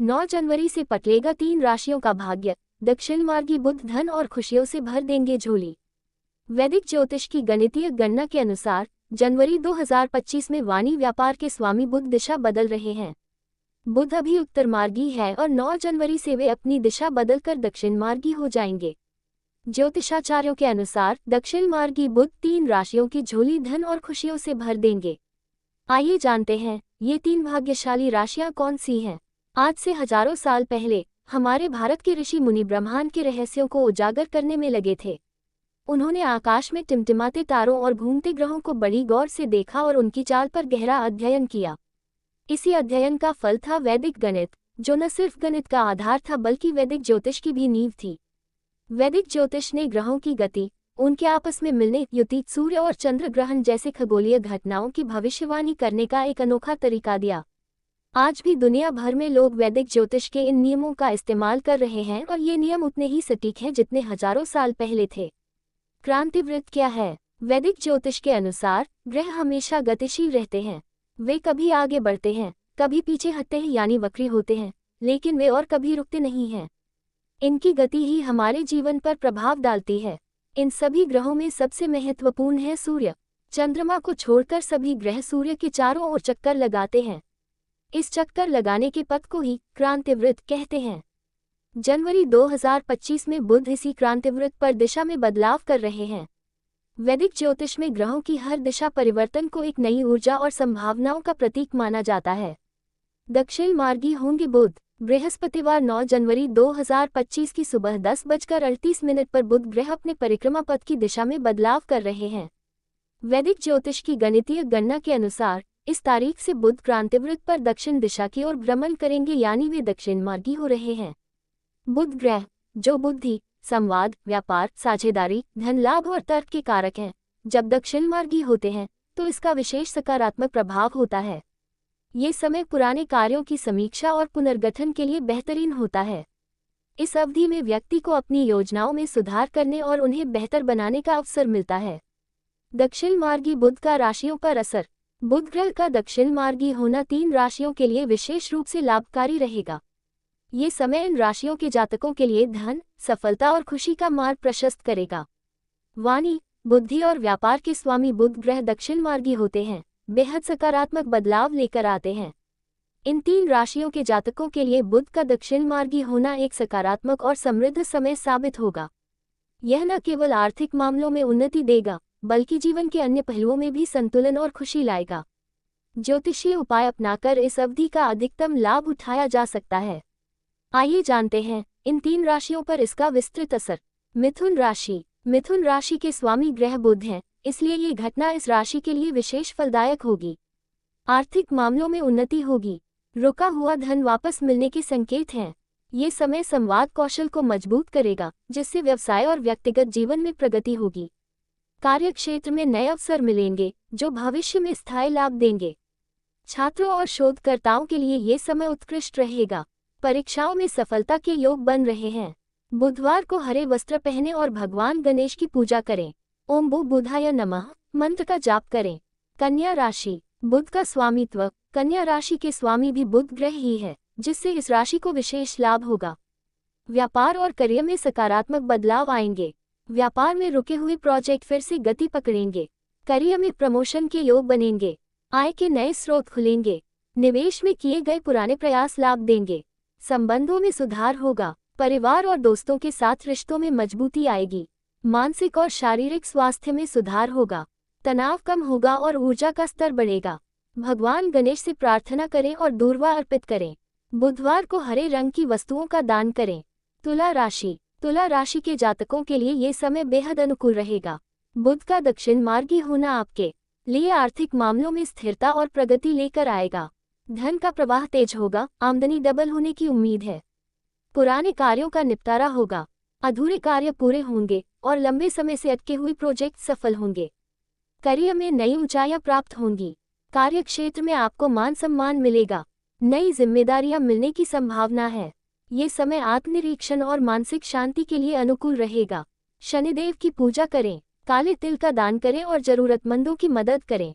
9 जनवरी से पटलेगा 3 राशियों का भाग्य। दक्षिण मार्गी बुध धन और खुशियों से भर देंगे झोली। वैदिक ज्योतिष की गणितीय गणना के अनुसार जनवरी 2025 में वाणी व्यापार के स्वामी बुध दिशा बदल रहे हैं। बुध अभी उत्तर मार्गी है और 9 जनवरी से वे अपनी दिशा बदलकर दक्षिण मार्गी हो जाएंगे। ज्योतिषाचार्यों के अनुसार दक्षिण मार्गी बुध 3 राशियों की झोली धन और खुशियों से भर देंगे। आइए जानते हैं ये 3 भाग्यशाली राशियां कौन सी हैं। आज से हजारों साल पहले हमारे भारत के ऋषि मुनि ब्रह्मांड के रहस्यों को उजागर करने में लगे थे। उन्होंने आकाश में टिमटिमाते तारों और घूमते ग्रहों को बड़ी गौर से देखा और उनकी चाल पर गहरा अध्ययन किया। इसी अध्ययन का फल था वैदिक गणित, जो न सिर्फ गणित का आधार था बल्कि वैदिक ज्योतिष की भी नींव थी। वैदिक ज्योतिष ने ग्रहों की गति, उनके आपस में मिलने, युति, सूर्य और चंद्र ग्रहण जैसे खगोलीय घटनाओं की भविष्यवाणी करने का एक अनोखा तरीका दिया। आज भी दुनिया भर में लोग वैदिक ज्योतिष के इन नियमों का इस्तेमाल कर रहे हैं और ये नियम उतने ही सटीक हैं जितने हजारों साल पहले थे। क्रांतिवृत्त क्या है? वैदिक ज्योतिष के अनुसार ग्रह हमेशा गतिशील रहते हैं। वे कभी आगे बढ़ते हैं, कभी पीछे हटते हैं यानी वक्री होते हैं, लेकिन वे और कभी रुकते नहीं हैं। इनकी गति ही हमारे जीवन पर प्रभाव डालती है। इन सभी ग्रहों में सबसे महत्वपूर्ण है सूर्य। चंद्रमा को छोड़कर सभी ग्रह सूर्य के चारों ओर चक्कर लगाते हैं। इस चक्कर लगाने के पथ को ही क्रांतिवृत्त कहते हैं। जनवरी 2025 में बुध इसी क्रांतिवृत्त पर दिशा में बदलाव कर रहे हैं। वैदिक ज्योतिष में ग्रहों की हर दिशा परिवर्तन को एक नई ऊर्जा और संभावनाओं का प्रतीक माना जाता है। दक्षिण मार्गी होंगे बुध। बृहस्पतिवार 9 जनवरी 2025 की सुबह 10:38 पर बुध ग्रह अपने परिक्रमा पथ की दिशा में बदलाव कर रहे हैं। वैदिक ज्योतिष की गणितीय गणना के अनुसार इस तारीख से बुध क्रांतिवृत्त पर दक्षिण दिशा की ओर भ्रमण करेंगे यानी वे दक्षिण मार्गी हो रहे हैं। बुध ग्रह, जो बुद्धि, संवाद, व्यापार, साझेदारी, धन लाभ और तर्क के कारक हैं, जब दक्षिण मार्गी होते हैं तो इसका विशेष सकारात्मक प्रभाव होता है। ये समय पुराने कार्यों की समीक्षा और पुनर्गठन के लिए बेहतरीन होता है। इस अवधि में व्यक्ति को अपनी योजनाओं में सुधार करने और उन्हें बेहतर बनाने का अवसर मिलता है। दक्षिण मार्गी बुध का राशियों पर असर। बुध ग्रह का दक्षिण मार्गी होना 3 राशियों के लिए विशेष रूप से लाभकारी रहेगा। ये समय इन राशियों के जातकों के लिए धन, सफलता और खुशी का मार्ग प्रशस्त करेगा। वाणी, बुद्धि और व्यापार के स्वामी बुध ग्रह दक्षिण मार्गी होते हैं, बेहद सकारात्मक बदलाव लेकर आते हैं। इन 3 राशियों के जातकों के लिए बुध का दक्षिण मार्गी होना एक सकारात्मक और समृद्ध समय साबित होगा। यह न केवल आर्थिक मामलों में उन्नति देगा बल्कि जीवन के अन्य पहलुओं में भी संतुलन और खुशी लाएगा। ज्योतिषीय उपाय अपनाकर इस अवधि का अधिकतम लाभ उठाया जा सकता है। आइए जानते हैं इन 3 राशियों पर इसका विस्तृत असर। मिथुन राशि। मिथुन राशि के स्वामी ग्रह बुध हैं, इसलिए ये घटना इस राशि के लिए विशेष फलदायक होगी। आर्थिक मामलों में उन्नति होगी। रुका हुआ धन वापस मिलने के संकेत हैं। ये समय संवाद कौशल को मजबूत करेगा, जिससे व्यवसाय और व्यक्तिगत जीवन में प्रगति होगी। कार्यक्षेत्र में नए अवसर मिलेंगे, जो भविष्य में स्थायी लाभ देंगे। छात्रों और शोधकर्ताओं के लिए ये समय उत्कृष्ट रहेगा। परीक्षाओं में सफलता के योग बन रहे हैं। बुधवार को हरे वस्त्र पहनें और भगवान गणेश की पूजा करें। ओम भू बुधाय नमः मंत्र का जाप करें। कन्या राशि। बुध का स्वामित्व। कन्या राशि के स्वामी भी बुध ग्रह ही है, जिससे इस राशि को विशेष लाभ होगा। व्यापार और करियर में सकारात्मक बदलाव आएंगे। व्यापार में रुके हुए प्रोजेक्ट फिर से गति पकड़ेंगे। करियर में प्रमोशन के योग बनेंगे। आय के नए स्रोत खुलेंगे। निवेश में किए गए पुराने प्रयास लाभ देंगे। संबंधों में सुधार होगा। परिवार और दोस्तों के साथ रिश्तों में मजबूती आएगी। मानसिक और शारीरिक स्वास्थ्य में सुधार होगा। तनाव कम होगा और ऊर्जा का स्तर बढ़ेगा। भगवान गणेश से प्रार्थना करें और दूर्वा अर्पित करें। बुधवार को हरे रंग की वस्तुओं का दान करें। तुला राशि। तुला राशि के जातकों के लिए ये समय बेहद अनुकूल रहेगा। बुध का दक्षिण मार्गी होना आपके लिए आर्थिक मामलों में स्थिरता और प्रगति लेकर आएगा। धन का प्रवाह तेज होगा। आमदनी डबल होने की उम्मीद है। पुराने कार्यों का निपटारा होगा। अधूरे कार्य पूरे होंगे और लंबे समय से अटके हुए प्रोजेक्ट सफल होंगे। करियर में नई ऊंचाइयां प्राप्त होंगी। कार्यक्षेत्र में आपको मान सम्मान मिलेगा। नई जिम्मेदारियां मिलने की संभावना है। ये समय आत्मनिरीक्षण और मानसिक शांति के लिए अनुकूल रहेगा। शनिदेव की पूजा करें। काले तिल का दान करें और जरूरतमंदों की मदद करें।